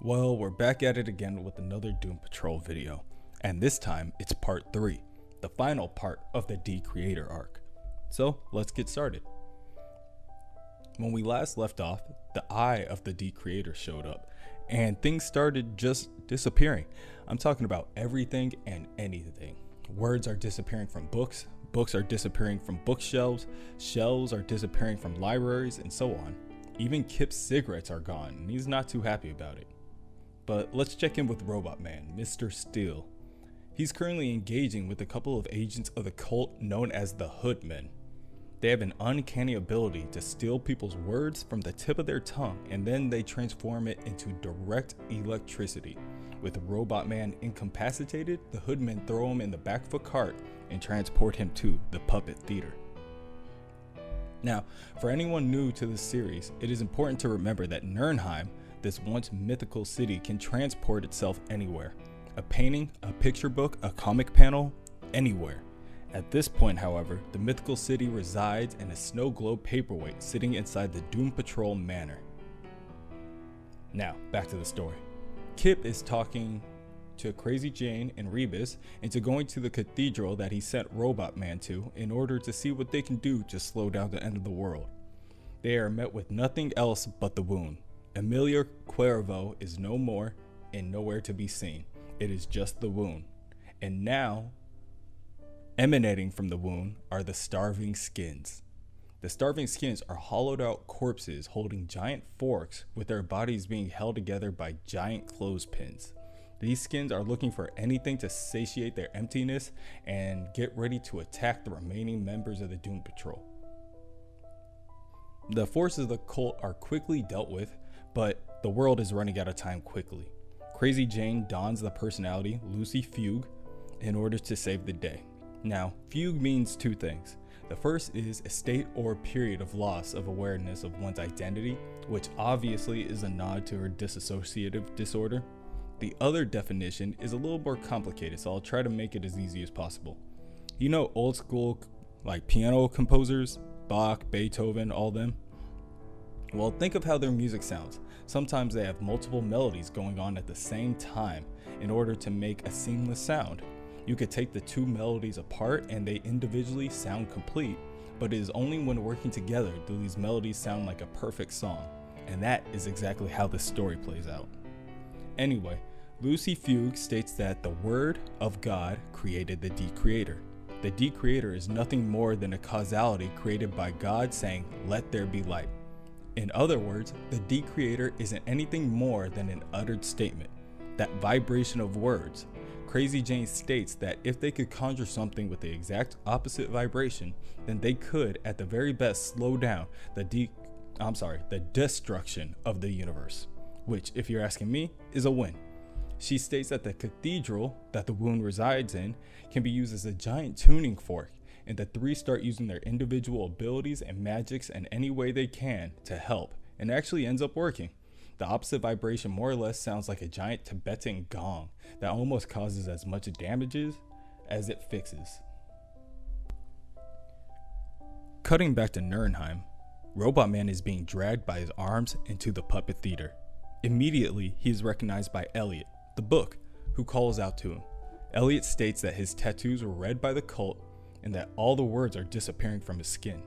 Well, we're back at it again with another Doom Patrol video, and this time it's part 3, the final part of the Decreator arc. So let's get started. When we last left off, the eye of the Decreator showed up, and things started just disappearing. I'm talking about everything and anything. Words are disappearing from books, books are disappearing from bookshelves, shelves are disappearing from libraries, and so on. Even Kip's cigarettes are gone, and he's not too happy about it. But let's check in with Robotman, Mr. Steel. He's currently engaging with a couple of agents of the cult known as the Hoodmen. They have an uncanny ability to steal people's words from the tip of their tongue, and then they transform it into direct electricity. With Robotman incapacitated, the Hoodmen throw him in the back of a cart and transport him to the puppet theater. Now, for anyone new to this series, it is important to remember that Nirnheim, this once mythical city, can transport itself anywhere. A painting, a picture book, a comic panel, anywhere. At this point, however, the mythical city resides in a snow globe paperweight sitting inside the Doom Patrol manor. Now, back to the story. Kip is talking to Crazy Jane and Rebus into going to the cathedral that he sent Robotman to in order to see what they can do to slow down the end of the world. They are met with nothing else but the wound. Emilia Cuervo is no more and nowhere to be seen. It is just the wound. And now, emanating from the wound are the starving skins. The starving skins are hollowed out corpses holding giant forks with their bodies being held together by giant clothespins. These skins are looking for anything to satiate their emptiness and get ready to attack the remaining members of the Doom Patrol. The forces of the cult are quickly dealt with, but the world is running out of time quickly. Crazy Jane dons the personality Lucy Fugue in order to save the day. Now, fugue means two things. The first is a state or period of loss of awareness of one's identity, which obviously is a nod to her dissociative disorder. The other definition is a little more complicated, so I'll try to make it as easy as possible. You know old school like piano composers, Bach, Beethoven, all them? Well, think of how their music sounds. Sometimes they have multiple melodies going on at the same time in order to make a seamless sound. You could take the two melodies apart and they individually sound complete, but it is only when working together do these melodies sound like a perfect song. And that is exactly how this story plays out. Anyway, Lucy Fugue states that the Word of God created the Decreator. The Decreator is nothing more than a causality created by God saying, "Let there be light." In other words, the Decreator isn't anything more than an uttered statement, that vibration of words. Crazy Jane states that if they could conjure something with the exact opposite vibration, then they could, at the very best, slow down the destruction of the universe, which, if you're asking me, is a win. She states that the cathedral that the wound resides in can be used as a giant tuning fork, and the three start using their individual abilities and magics in any way they can to help, and actually ends up working. The opposite vibration more or less sounds like a giant Tibetan gong that almost causes as much damages as it fixes. Cutting back to Nirnheim, Robotman is being dragged by his arms into the puppet theater. Immediately, he is recognized by Elliot, the book, who calls out to him. Elliot states that his tattoos were read by the cult and that all the words are disappearing from his skin.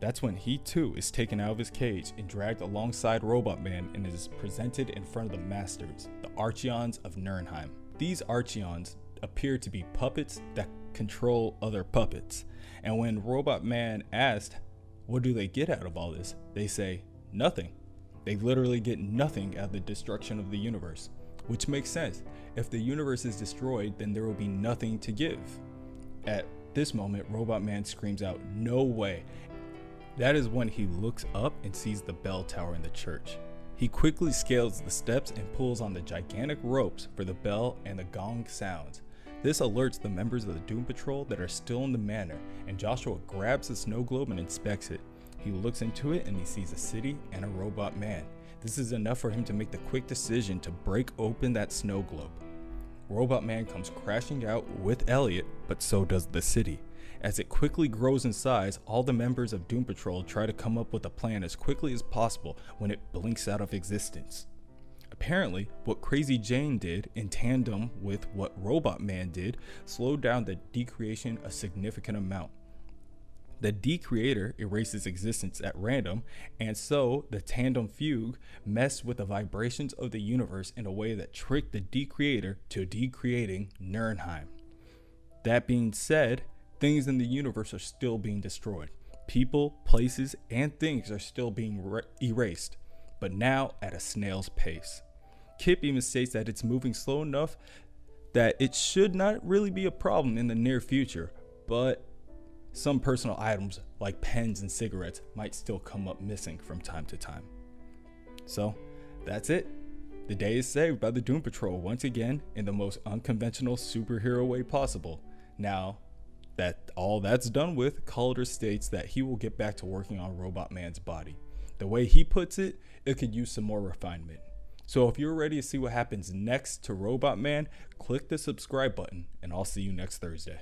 That's when he too is taken out of his cage and dragged alongside Robotman and is presented in front of the Masters, the Archeons of Nirnheim. These Archeons appear to be puppets that control other puppets, and when Robotman asked, what do they get out of all this? They say, nothing. They literally get nothing out of the destruction of the universe, which makes sense. If the universe is destroyed, then there will be nothing to give. At this moment, Robotman screams out, "No way." That is when he looks up and sees the bell tower in the church. He quickly scales the steps and pulls on the gigantic ropes for the bell and the gong sounds. This alerts the members of the Doom Patrol that are still in the manor, and Joshua grabs the snow globe and inspects it. He looks into it and he sees a city and a robot man. This is enough for him to make the quick decision to break open that snow globe. Robotman comes crashing out with Elliot, but so does the city. As it quickly grows in size, all the members of Doom Patrol try to come up with a plan as quickly as possible when it blinks out of existence. Apparently, what Crazy Jane did in tandem with what Robotman did slowed down the decreation a significant amount. The Decreator erases existence at random, and so the tandem fugue messed with the vibrations of the universe in a way that tricked the Decreator to decreating Nirnheim. That being said, things in the universe are still being destroyed. People, places, and things are still being erased, but now at a snail's pace. Kip even states that it's moving slow enough that it should not really be a problem in the near future, but some personal items like pens and cigarettes might still come up missing from time to time. So that's it. The day is saved by the Doom Patrol once again in the most unconventional superhero way possible. Now that all that's done with, Calder states that he will get back to working on Robotman's body. The way he puts it, it could use some more refinement. So if you're ready to see what happens next to Robotman, click the subscribe button and I'll see you next Thursday.